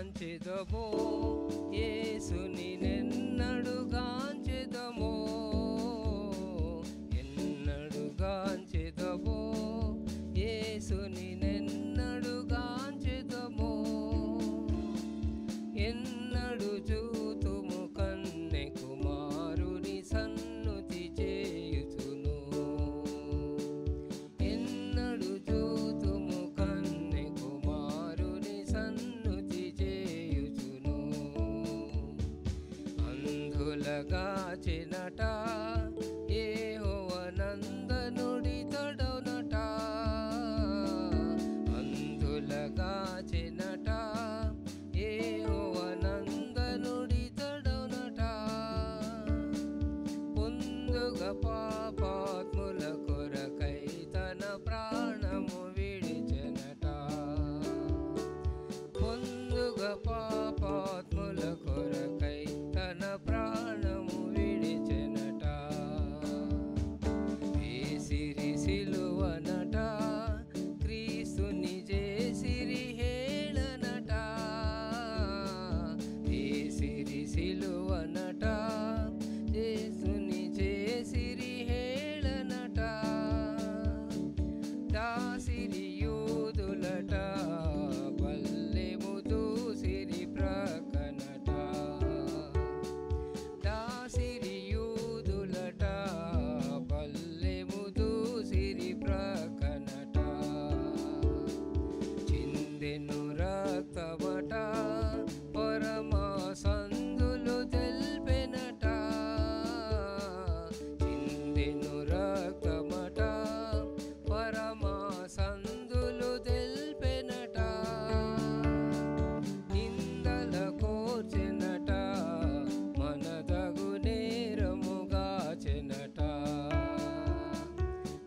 గాంచెదమో యేసుని నెన్నడు గాంచెదమో ఎన్నడు గాంచెదమో యేసుని నెన్నడు గాంచెదమో ఎన్నడు చూతుము కన్నె కుమారుని సన్నుతి చేయుచును ఎన్నడు చూతుము కన్నె కుమారుని సన్నుతి చేయుచును అంధులగాచెనట యెహోవా నందనుడి తడౌనట అంధులగాచెనట యెహోవా నందనుడి తడౌనట పొందుగ పాపాత్ముల కొరకై తన ప్రాణము విడిచెనట పొందుగ పాపాత్ముల కొరకై తన ప్రాణము విడిచెనట వేసిరి సిలువనట క్రీస్తుని చేసిరి హేళనట వేసిరి సిలువనట యేసుని చేసిరి హేళనట దాసిరి యూదులట బల్లెము దూసిరి ప్రకనట దాసిరి యూదులట బల్లెము దూసిరి ప్రకనట చిందెను రక్తమట పరమా సందులు తెల్పెనట చిందెను రక్తమట పరమా సందులు తెల్పెనట నిందల కోర్చెనట మనదగు నేరముగాచెనట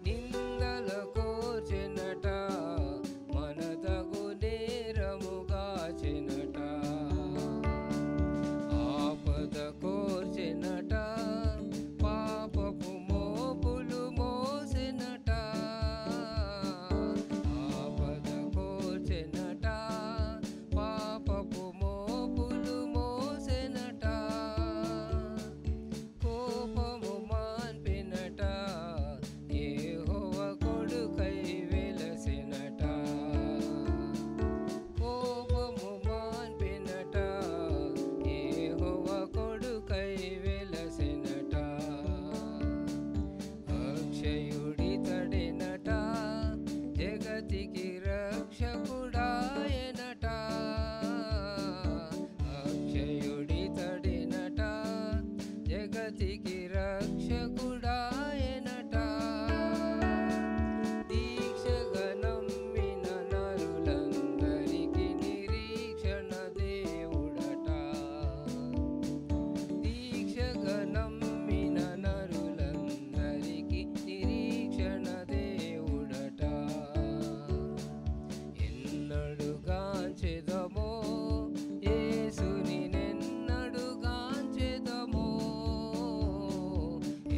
నిందల కోర్చెనట మనదగు నేరముగాచెనట ఆపద కోర్చెనట పాపపు మోపులు మోసెనట ఆపద కోర్చెనట పాపపు మోపులు మోసెనట కోపము మాన్పెనట యెహోవా కొడుకై వెలసెనట కోపము మాన్పెనట యెహోవా కొడుకై వెలసెనట అక్షయుడి తడెనట జగతికి రక్షకుడాయనట అక్షయుడి తడెనట జగతికి రక్షకుడాయనట దీక్షగా నమ్మిన నరులందరికీ నిరీక్షణ దేవుడట దీక్షగా నమ్మిన నరులందరికీ నిరీక్షణ దేవుడట ఎన్నడు గాంచెదమో యేసుని నెన్నడు గాంచెదమో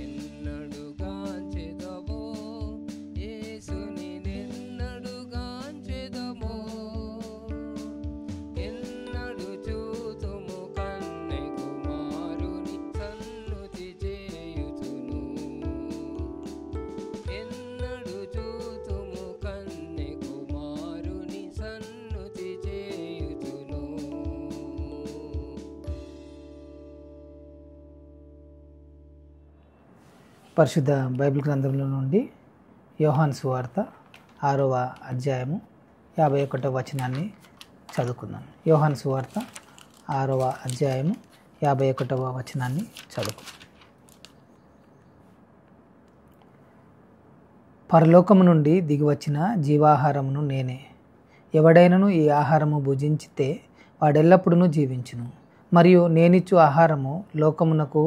ఎన్నడు గాంచెదమో యేసుని నెన్నడు గాంచెదమో ఎన్నడు చూతుము కన్నె కుమారుని సన్నుతి చేయుచును ఎన్నడు చూతుము కన్నె కుమారుని సన్నుతి చేయుచును. పరిశుద్ధ బైబిల్ గ్రంథంలో నుండి యోహాను సువార్త 6వ అధ్యాయము 51వ వచనాన్ని చదువుకుందాం. యోహాను సువార్త 6వ అధ్యాయము 51వ వచనాన్ని చదువుకుందాం. పరలోకము నుండి దిగివచ్చిన జీవాహారమును నేనే. ఎవడైనను ఈ ఆహారము భుజించితే వాడెల్లప్పుడూ జీవించును. మరియు నేనిచ్చు ఆహారము లోకమునకు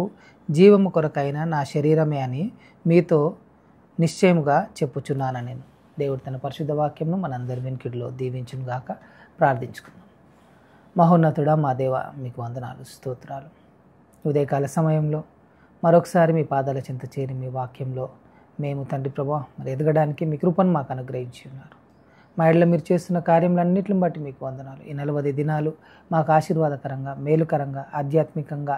జీవము కొరకైన నా శరీరమే అని మీతో నిశ్చయముగా చెప్పుచున్నాను నేను. దేవుడు తన పరిశుద్ధ వాక్యమును మనందరి వెనుకిడిలో దీవించును గాక. ప్రార్థించుకుందాం. మహోన్నతుడా మా దేవ, మీకు వందనాలు, స్తోత్రాలు. ఉదయకాల సమయంలో మరొకసారి మీ పాదాల చెంత చేరి మీ వాక్యంలో మేము తండ్రి ప్రభా మరి ఎదగడానికి మీ కృపను మాకు అనుగ్రహించి ఉన్నారు. మా ఇళ్ళ మీరు చేస్తున్న కార్యములన్నిటిని బట్టి మీకు వందనాలు. ఈ 40 దినాలు మాకు ఆశీర్వాదకరంగా, మేలుకరంగా, ఆధ్యాత్మికంగా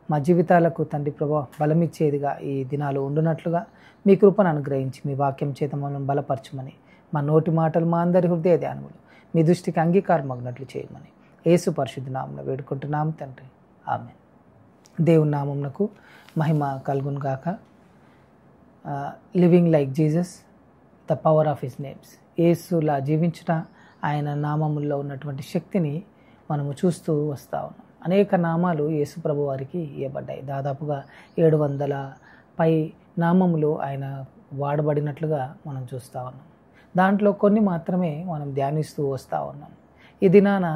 మా జీవితాలకు తండ్రి ప్రభా బలమిచ్చేదిగా ఈ దినాలు ఉండునట్లుగా మీ కృపను అనుగ్రహించి మీ వాక్యం చేత మమ్మల్ని బలపరచమని, మా నోటి మాటలు మా అందరి హృదయ ధ్యానములు మీ దృష్టికి అంగీకారమగినట్లు చేయమని యేసు పరిశుద్ధ నామమున వేడుకుంటున్నాం తండ్రి, ఆమేన్. దేవుని నామమునకు మహిమ కలుగును గాక. Living like Jesus, the power of his names. యేసులా జీవించుట, ఆయన నామముల్లో ఉన్నటువంటి శక్తిని మనము చూస్తూ వస్తూ ఉన్నాం. అనేక నామాలు యేసు ప్రభు వారికి ఇవ్వబడ్డాయి. దాదాపుగా 700 పై నామములు ఆయన వాడబడినట్లుగా మనం చూస్తూ ఉన్నాం. దాంట్లో కొన్ని మాత్రమే మనం ధ్యానిస్తూ వస్తూ ఉన్నాం. ఈ దినాన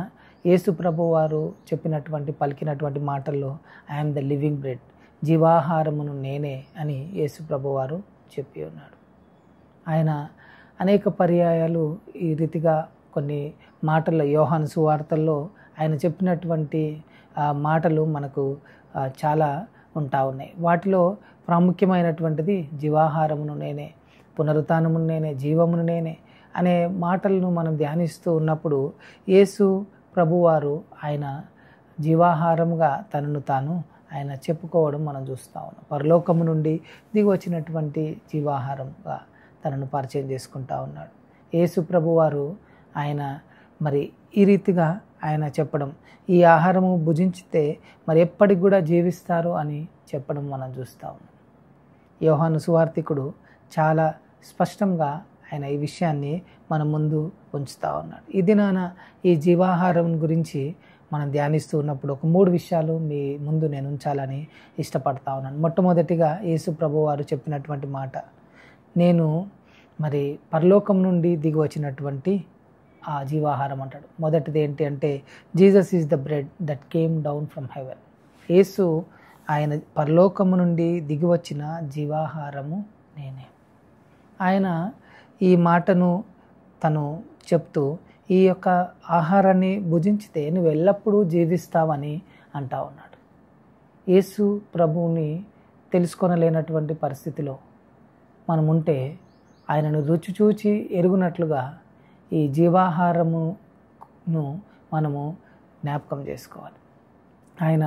యేసు ప్రభు వారు చెప్పినటువంటి పలికినటువంటి మాటల్లో ఐఎమ్ ద లివింగ్ బ్రెడ్, జీవాహారమును నేనే అని యేసు ప్రభు వారు చెప్పి ఉన్నాడు. ఆయన అనేక పర్యాయాలు ఈ రీతిగా కొన్ని మాటల్లో యోహాను సువార్తల్లో ఆయన చెప్పినటువంటి మాటలు మనకు చాలా ఉంటా ఉన్నాయి. వాటిలో ప్రాముఖ్యమైనటువంటిది జీవాహారమును నేనే, పునరుత్థానమును నేనే, జీవమును నేనే అనే మాటలను మనం ధ్యానిస్తూ ఉన్నప్పుడు యేసు ప్రభువారు ఆయన జీవాహారముగా తనను తాను ఆయన చెప్పుకోవడం మనం చూస్తూ ఉన్నాం. పరలోకము నుండి దిగి వచ్చినటువంటి జీవాహారంగా తనను పరిచయం చేసుకుంటా ఉన్నాడు. యేసు ప్రభువారు ఆయన మరి ఈ రీతిగా ఆయన చెప్పడం, ఈ ఆహారము భుజించితే మరి ఎప్పటికి కూడా జీవిస్తారు అని చెప్పడం మనం చూస్తూ ఉన్నాం. యోహాను సువార్తికుడు చాలా స్పష్టంగా ఆయన ఈ విషయాన్ని మన ముందు ఉంచుతూ ఉన్నాడు. ఈ దినాన ఈ జీవాహారం గురించి మనం ధ్యానిస్తూ ఉన్నప్పుడు ఒక 3 విషయాలు మీ ముందు నేను ఉంచాలని ఇష్టపడతా ఉన్నాను. మొట్టమొదటిగా యేసు ప్రభు వారు చెప్పినటువంటి మాట, నేను మరి పరలోకం నుండి దిగి వచ్చినటువంటి ఆ జీవాహారం అంటాడు. మొదటిది ఏంటి అంటే Jesus is the bread that came down from heaven. యేసు ఆయన పరలోకము నుండి దిగి వచ్చిన జీవాహారము నేనే. ఆయన ఈ మాటను తను చెప్తూ ఈ యొక్క ఆహారాన్ని భుజించితే నువ్వు ఎల్లప్పుడూ జీవిస్తావని అంటా ఉన్నాడు. యేసు ప్రభువుని తెలుసుకొనలేనటువంటి పరిస్థితిలో మనం ఉంటే ఆయనను రుచి చూచి ఎరుగునట్లుగా ఈ జీవాహారమును మనము జ్ఞాపకం చేసుకోవాలి. ఆయన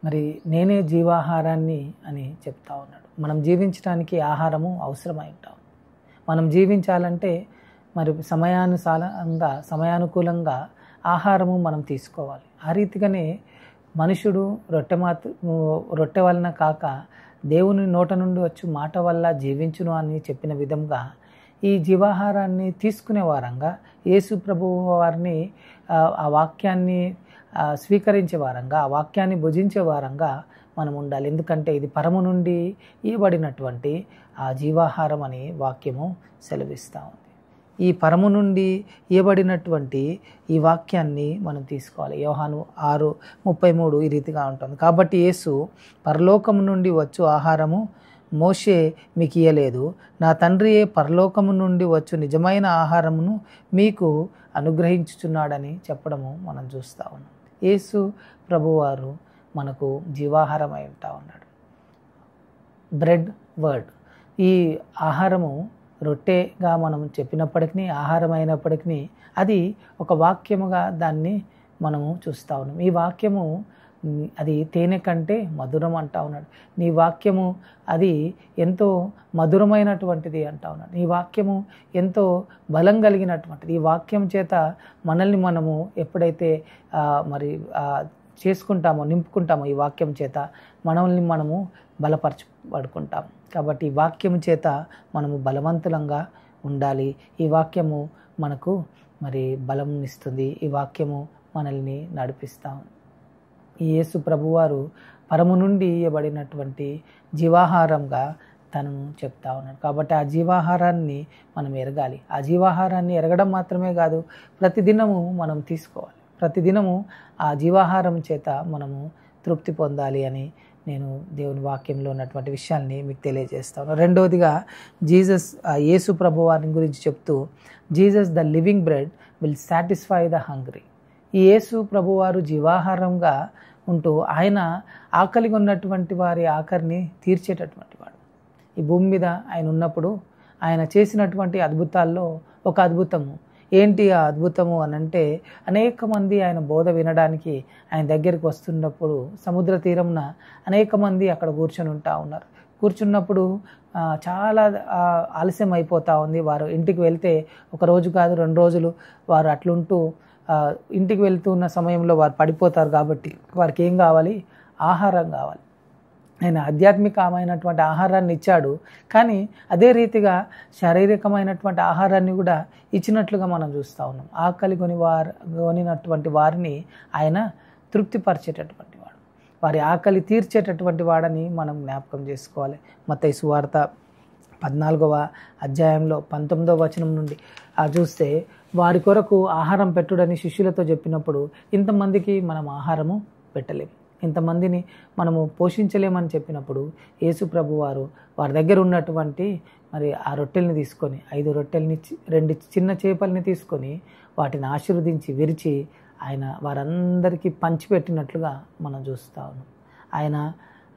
మరి నేనే జీవాహారాన్ని అని చెప్తా ఉన్నాడు. మనం జీవించడానికి ఆహారము అవసరమై ఉంటాం. మనం జీవించాలంటే మరి సమయానుకూలంగా ఆహారము మనం తీసుకోవాలి. ఆ రీతిగానే మనుషుడు రొట్టె వలన కాక దేవుని నోట నుండి వచ్చి మాట వల్ల జీవించును అని చెప్పిన విధంగా ఈ జీవాహారాన్ని తీసుకునే వారంగా, యేసు ప్రభువు వారిని ఆ వాక్యాన్ని స్వీకరించే వారంగా, ఆ వాక్యాన్ని భుజించే వారంగా మనం ఉండాలి. ఎందుకంటే ఇది పరము నుండి ఇవ్వబడినటువంటి ఆ జీవాహారం అని వాక్యము సెలవిస్తూ ఉంది. ఈ పరము నుండి ఇవ్వబడినటువంటి ఈ వాక్యాన్ని మనం తీసుకోవాలి. యోహాను 6:33 ఈ రీతిగా ఉంటుంది. కాబట్టి యేసు, పరలోకము నుండి వచ్చు ఆహారము మోషే మీకు ఇయ్యలేదు, నా తండ్రియే పరలోకము నుండి వచ్చు నిజమైన ఆహారమును మీకు అనుగ్రహించుచున్నాడని చెప్పడము మనం చూస్తూ ఉన్నాం. యేసు ప్రభువారు మనకు జీవాహారమై ఉంటా ఉన్నాడు. బ్రెడ్ వర్డ్, ఈ ఆహారము రొట్టెగా మనం చెప్పినప్పటికీ, ఆహారం అయినప్పటికీ అది ఒక వాక్యముగా దాన్ని మనము చూస్తూ ఉన్నాం. ఈ వాక్యము అది తేనె కంటే మధురం అంటా ఉన్నాడు. నీ వాక్యము అది ఎంతో మధురమైనటువంటిది అంటా ఉన్నాడు. ఈ వాక్యము ఎంతో బలం కలిగినటువంటిది. ఈ వాక్యం చేత మనల్ని మనము ఎప్పుడైతే చేసుకుంటామో, నింపుకుంటామో, ఈ వాక్యం చేత మనల్ని మనము బలపరచబడుకుంటాం. కాబట్టి ఈ వాక్యం చేత మనము బలవంతులంగా ఉండాలి. ఈ వాక్యము మనకు మరి బలం ఇస్తుంది. ఈ వాక్యము మనల్ని నడిపిస్తాం. ఈ యేసు ప్రభువారు పరము నుండి ఇవ్వబడినటువంటి జీవాహారంగా తనను చెప్తా ఉన్నాడు. కాబట్టి ఆ జీవాహారాన్ని మనం ఎరగాలి. ఆ జీవాహారాన్ని ఎరగడం మాత్రమే కాదు, ప్రతిదినము మనం తీసుకోవాలి. ప్రతిదినము ఆ జీవాహారం చేత మనము తృప్తి పొందాలి అని నేను దేవుని వాక్యంలో ఉన్నటువంటి విషయాల్ని మీకు తెలియజేస్తాను. రెండవదిగా యేసు ప్రభువారిని గురించి చెప్తూ, Jesus the living bread will satisfy the hungry. ఈ యేసు ప్రభువారు జీవాహారంగా ఉంటూ ఆయన ఆకలిగా ఉన్నటువంటి వారి ఆకలిని తీర్చేటటువంటి వాడు. ఈ భూమి మీద ఆయన ఉన్నప్పుడు ఆయన చేసినటువంటి అద్భుతాల్లో ఒక అద్భుతము, ఏంటి ఆ అద్భుతము అనంటే, అనేక మంది ఆయన బోధ వినడానికి ఆయన దగ్గరికి వస్తున్నప్పుడు సముద్ర తీరంన అనేక మంది అక్కడ కూర్చొని ఉన్నారు. కూర్చున్నప్పుడు చాలా ఆలస్యం అయిపోతూ ఉంది. వారు ఇంటికి వెళ్తే 1 రోజు కాదు 2 రోజులు వారు అట్లుంటూ ఇంటికి వెళ్తున్న సమయంలో వారు పడిపోతారు. కాబట్టి వారికి ఏం కావాలి? ఆహారం కావాలి. ఆయన ఆధ్యాత్మికమైనటువంటి ఆహారాన్ని ఇచ్చాడు, కానీ అదే రీతిగా శారీరకమైనటువంటి ఆహారాన్ని కూడా ఇచ్చినట్లుగా మనం చూస్తూ ఉన్నాం. ఆకలి కొనినటువంటి వారిని ఆయన తృప్తిపరిచేటటువంటి వాడు, వారి ఆకలి తీర్చేటటువంటి వాడని మనం జ్ఞాపకం చేసుకోవాలి. మత్తయి సువార్త 14వ అధ్యాయంలో 19వ వచనం నుండి చూస్తే, వారి కొరకు ఆహారం పెట్టుడని శిష్యులతో చెప్పినప్పుడు ఇంతమందికి మనం ఆహారము పెట్టలేము, ఇంతమందిని మనము పోషించలేమని చెప్పినప్పుడు యేసు ప్రభు వారి దగ్గర ఉన్నటువంటి మరి ఆ రొట్టెల్ని తీసుకొని 5 రొట్టెల్ని 2 చిన్న చేపల్ని తీసుకొని వాటిని ఆశీర్వదించి విరిచి ఆయన వారందరికీ పంచిపెట్టినట్లుగా మనం చూస్తూ ఉన్నాం. ఆయన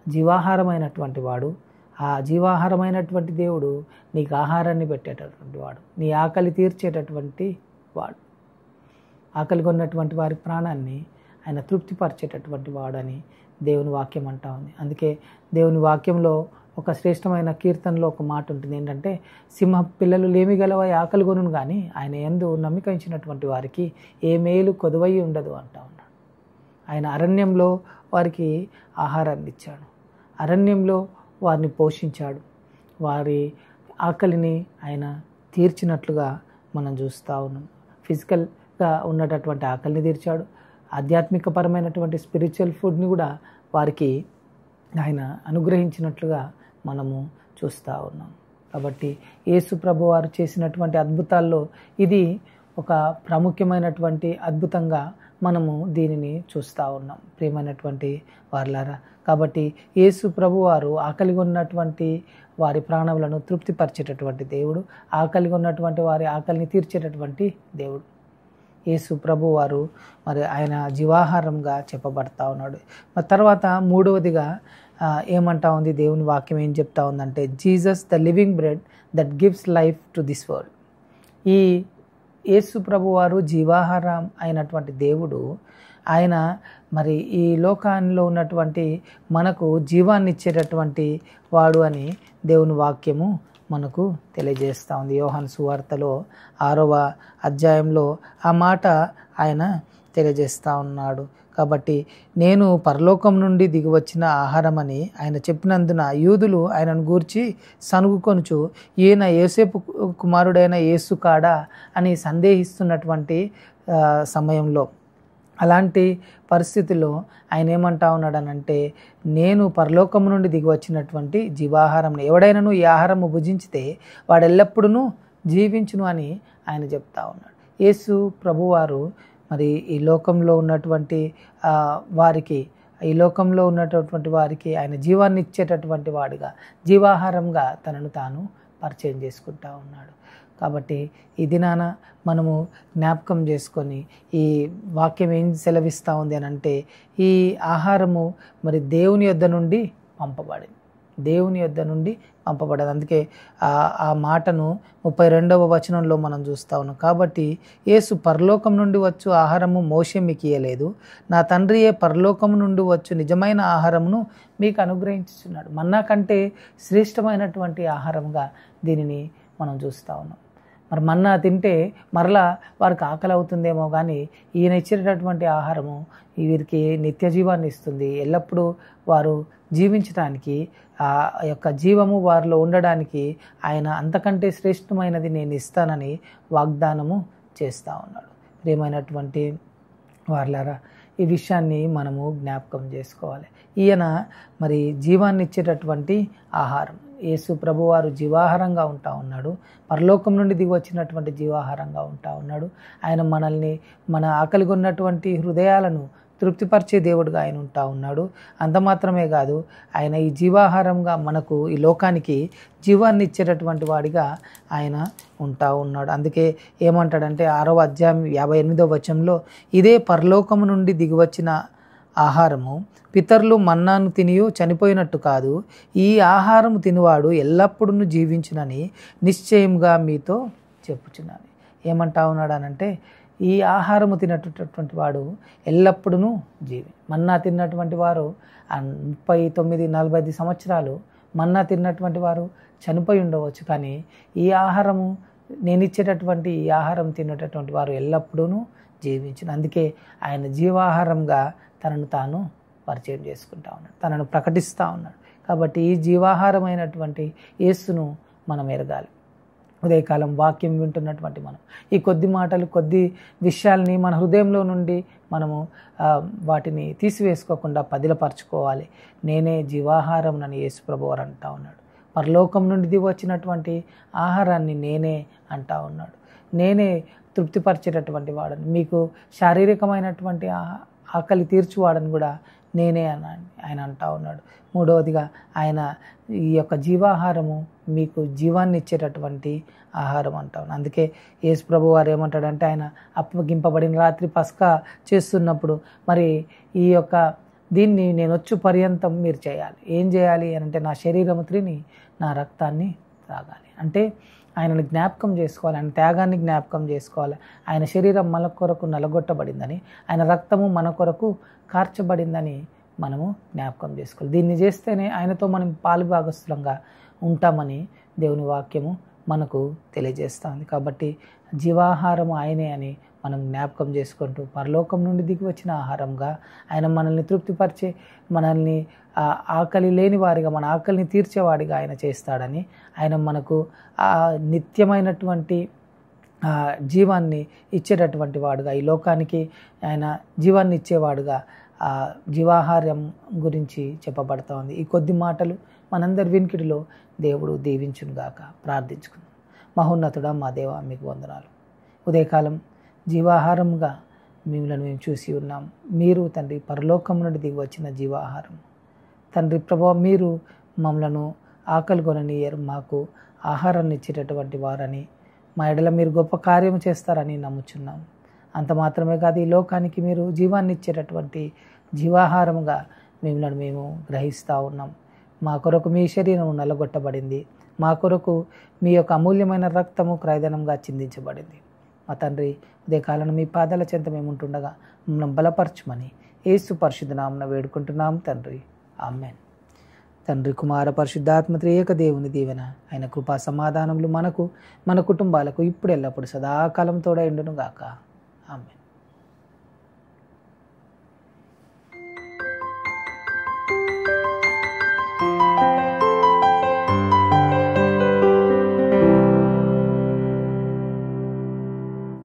జీవాహారమైనటువంటి వాడు. ఆ జీవాహారమైనటువంటి దేవుడు నీకు ఆహారాన్ని పెట్టేటటువంటి వాడు, నీ ఆకలి తీర్చేటటువంటి వాడు. ఆకలి కొన్నటువంటి వారి ప్రాణాన్ని ఆయన తృప్తిపరిచేటటువంటి వాడని దేవుని వాక్యం అంటా ఉంది. అందుకే దేవుని వాక్యంలో ఒక శ్రేష్టమైన కీర్తనలో ఒక మాట ఉంటుంది, ఏంటంటే, సింహ పిల్లలు లేమి గలవై ఆకలి కొనును కానీ ఆయన యందు నమ్మిక ఉంచినటువంటి వారికి ఏ మేలు కొదువై ఉండదు అంటా ఉన్నాడు. ఆయన అరణ్యంలో వారికి ఆహారాన్ని ఇచ్చాడు, అరణ్యంలో వారిని పోషించాడు, వారి ఆకలిని ఆయన తీర్చినట్లుగా మనం చూస్తూ ఉన్నాం. ఫిజికల్గా ఉన్నటువంటి ఆకలిని తీర్చాడు, ఆధ్యాత్మికపరమైనటువంటి స్పిరిచువల్ ఫుడ్ని కూడా వారికి ఆయన అనుగ్రహించినట్లుగా మనము చూస్తూ ఉన్నాం. కాబట్టి యేసు ప్రభు వారు చేసినటువంటి అద్భుతాల్లో ఇది ఒక ప్రాముఖ్యమైనటువంటి అద్భుతంగా మనము దీనిని చూస్తూ ఉన్నాం, ప్రియమైనటువంటి వారలారా. కాబట్టి యేసు ప్రభు వారు ఆకలి ఉన్నటువంటి వారి ప్రాణములను తృప్తిపరిచేటటువంటి దేవుడు, ఆకలి ఉన్నటువంటి వారి ఆకలిని తీర్చేటటువంటి దేవుడు. యేసు ప్రభు వారు మరి ఆయన జీవాహారంగా చెప్పబడతా ఉన్నాడు. మరి తర్వాత మూడవదిగా ఏమంటా ఉంది దేవుని వాక్యం, ఏం చెప్తా ఉందంటే, Jesus the living bread that gives life to this world. ఈ యేసు ప్రభు వారు జీవాహారం అయినటువంటి దేవుడు. ఆయన మరి ఈ లోకంలో ఉన్నటువంటి మనకు జీవాన్ని ఇచ్చేటటువంటి వాడు అని దేవుని వాక్యము మనకు తెలియజేస్తూ ఉంది. యోహాను సువార్తలో 6వ అధ్యాయంలో ఆ మాట ఆయన తెలియజేస్తూ ఉన్నాడు. కాబట్టి నేను పరలోకం నుండి దిగివచ్చిన ఆహారమని ఆయన చెప్పినందున యూదులు ఆయనను గూర్చి సనుగుకొనుచు, ఈయన యోసేపు కుమారుడైన యేసు కాడా అని సందేహిస్తున్నటువంటి సమయంలో, అలాంటి పరిస్థితుల్లో ఆయన ఏమంటా ఉన్నాడనంటే, నేను పరలోకము నుండి దిగి వచ్చినటువంటి జీవాహారం, ఎవడైనాను ఈ ఆహారము భుజించితే వాడు ఎల్లప్పుడూ జీవించును అని ఆయన చెప్తా ఉన్నాడు. యేసు ప్రభువారు మరి ఈ లోకంలో ఉన్నటువంటి వారికి ఆయన జీవాన్ని ఇచ్చేటటువంటి వాడిగా, జీవాహారంగా తనను తాను పరిచయం చేసుకుంటా ఉన్నాడు. కాబట్టి ఈ దినాన మనము జ్ఞాపకం చేసుకొని ఈ వాక్యం ఏం సెలవిస్తూ ఉంది అని అంటే, ఈ ఆహారము మరి దేవుని యొద్ద నుండి పంపబడింది, దేవుని యొద్ద నుండి పంపబడదు. అందుకే ఆ మాటను 32వ వచనంలో మనం చూస్తూ ఉన్నాం. కాబట్టి యేసు పరలోకం నుండి వచ్చు ఆహారము మోషే మీకు ఇయ్యలేదు, నా తండ్రియే పరలోకం నుండి వచ్చు నిజమైన ఆహారమును మీకు అనుగ్రహించుచున్నాడు. మన్నా కంటే శ్రేష్టమైనటువంటి ఆహారంగా దీనిని మనం చూస్తూ ఉన్నాం. మరి మన్నా తింటే మరలా వారికి ఆకలి అవుతుందేమో, కానీ ఈయన ఇచ్చేటటువంటి ఆహారము వీరికి నిత్య జీవాన్ని ఇస్తుంది. ఎల్లప్పుడూ వారు జీవించడానికి, ఆ యొక్క జీవము వారిలో ఉండడానికి ఆయన అంతకంటే శ్రేష్టమైనది నేను ఇస్తానని వాగ్దానము చేస్తూ ఉన్నాడు. ప్రియమైనటువంటి వారలారా, ఈ విషయాన్ని మనము జ్ఞాపకం చేసుకోవాలి. ఈయన మరి జీవాన్ని ఇచ్చేటటువంటి ఆహారం. యేసు ప్రభువారు జీవాహారంగా ఉంటా ఉన్నాడు, పరలోకం నుండి దిగి వచ్చినటువంటి జీవాహారంగా ఉంటా ఉన్నాడు. ఆయన మనల్ని, మన ఆకలిగా ఉన్నటువంటి హృదయాలను తృప్తిపరిచే దేవుడుగా ఆయన ఉంటా ఉన్నాడు. అంత మాత్రమే కాదు, ఆయన ఈ జీవాహారంగా మనకు, ఈ లోకానికి జీవాన్ని ఇచ్చేటటువంటి వాడిగా ఆయన ఉంటా ఉన్నాడు. అందుకే ఏమంటాడంటే 6వ అధ్యాయం 58వ వచనంలో, ఇదే పరలోకము నుండి దిగివచ్చిన ఆహారము, పితరులు మన్నాను తినియు చనిపోయినట్టు కాదు, ఈ ఆహారము తినువాడు ఎల్లప్పుడూ జీవించునని నిశ్చయంగా మీతో చెప్పుచున్నాను. ఏమంటా ఉన్నాడు అనంటే, ఈ ఆహారము తినేటటువంటి వాడు ఎల్లప్పుడూ మన్నా తిన్నటువంటి వారు 39-45 సంవత్సరాలు మన్నా తిన్నటువంటి వారు చనిపోయి ఉండవచ్చు, కానీ ఈ ఆహారము నేను ఇచ్చేటటువంటి ఈ ఆహారం తినేటటువంటి వారు ఎల్లప్పుడూ జీవించును. అందుకే ఆయన జీవాహారంగా తనను తాను పరిచయం చేసుకుంటా ఉన్నాడు, తనను ప్రకటిస్తూ ఉన్నాడు. కాబట్టి ఈ జీవాహారమైనటువంటి యేసును మనం ఎరగాలి. ఉదయకాలం వాక్యం వింటున్నటువంటి మనం ఈ కొద్ది మాటలు, కొద్ది విషయాల్ని మన హృదయంలో నుండి మనము వాటిని తీసివేసుకోకుండా పదిలపరచుకోవాలి. నేనే జీవాహారం అని యేసు ప్రభువారు అంటా ఉన్నాడు. పరలోకం నుండి దిగి వచ్చినటువంటి ఆహారాన్ని నేనే అంటా ఉన్నాడు. నేనే తృప్తిపరిచేటటువంటి వాడని, మీకు శారీరకమైనటువంటి ఆకలి తీర్చువాడని కూడా నేనే ఆయన అంటా ఉన్నాడు. మూడవదిగా ఆయన ఈ యొక్క జీవాహారము మీకు జీవాన్ని ఇచ్చేటటువంటి ఆహారం అంటా ఉన్నాడు. అందుకే యేసు ప్రభు వారు ఏమంటాడంటే, ఆయన అప్పగింపబడిన రాత్రి పస్కా చేస్తున్నప్పుడు మరి ఈ యొక్క దీన్ని నేను వచ్చు పర్యంతం మీరు చేయాలి. ఏం చేయాలి అని అంటే, నా శరీరము తిని నా రక్తాన్ని త్రాగాలి. అంటే ఆయనను జ్ఞాపకం చేసుకోవాలి, ఆయన త్యాగాన్ని జ్ఞాపకం చేసుకోవాలి. ఆయన శరీరం మన కొరకు నలగొట్టబడిందని, ఆయన రక్తము మన కొరకు కార్చబడిందని మనము జ్ఞాపకం చేసుకోవాలి. దీన్ని చేస్తేనే ఆయనతో మనం పాలుభాగస్తులంగా ఉంటామని దేవుని వాక్యము మనకు తెలియజేస్తుంది. కాబట్టి జీవాహారము ఆయనే అని మనం జ్ఞాపకం చేసుకుంటూ, పరలోకం నుండి దిగి వచ్చిన ఆహారంగా ఆయన మనల్ని తృప్తిపరిచే, మనల్ని ఆకలి లేని వారిగా, మన ఆకలిని తీర్చేవాడిగా ఆయన చేస్తాడని, ఆయన మనకు నిత్యమైనటువంటి జీవాన్ని ఇచ్చేటటువంటి వాడుగా, ఈ లోకానికి ఆయన జీవాన్ని ఇచ్చేవాడుగా జీవాహారం గురించి చెప్పబడుతోంది. ఈ కొద్ది మాటలు మనందరి వినికిడిలో దేవుడు దీవించునుగాక. ప్రార్థించుకుందాం. మహోన్నతుడా మా దేవా, మీకు వందనాలు. ఉదయకాలం జీవాహారంగా మిమ్మల్ని మేము చూసి ఉన్నాం. మీరు తండ్రి పరలోకం నుండి దిగి వచ్చిన జీవాహారం. తండ్రి ప్రభావ, మీరు మమ్మలను ఆకలి కొననీయరు, మాకు ఆహారాన్ని ఇచ్చేటటువంటి వారని, మా ఎడల మీరు గొప్ప కార్యం చేస్తారని నమ్ముచున్నాం. అంత మాత్రమే కాదు, ఈ లోకానికి మీరు జీవాన్ని ఇచ్చేటటువంటి జీవాహారముగా మిమ్మల్ని మేము గ్రహిస్తూ ఉన్నాం. మా కొరకు మీ శరీరం నల్లగొట్టబడింది, మా కొరకు మీ యొక్క అమూల్యమైన రక్తము క్రయధనంగా చిందించబడింది. మా తండ్రి, ఉదయకాలను మీ పాదాల చెంత మేము ఉంటుండగా మమ్మల్ని బలపరచుమని యేసు పరిశుద్ధ నామమున వేడుకుంటున్నాం తండ్రి. ఆమేన్. తండ్రి, కుమార, పరిశుద్ధాత్మ త్రియేక దేవుని దీవెన, ఆయన కృపా సమాధానములు మనకు, మన కుటుంబాలకు ఇప్పుడు ఎల్లప్పుడు సదాకాలం తోడై ఉండును గాక. ఆమేన్.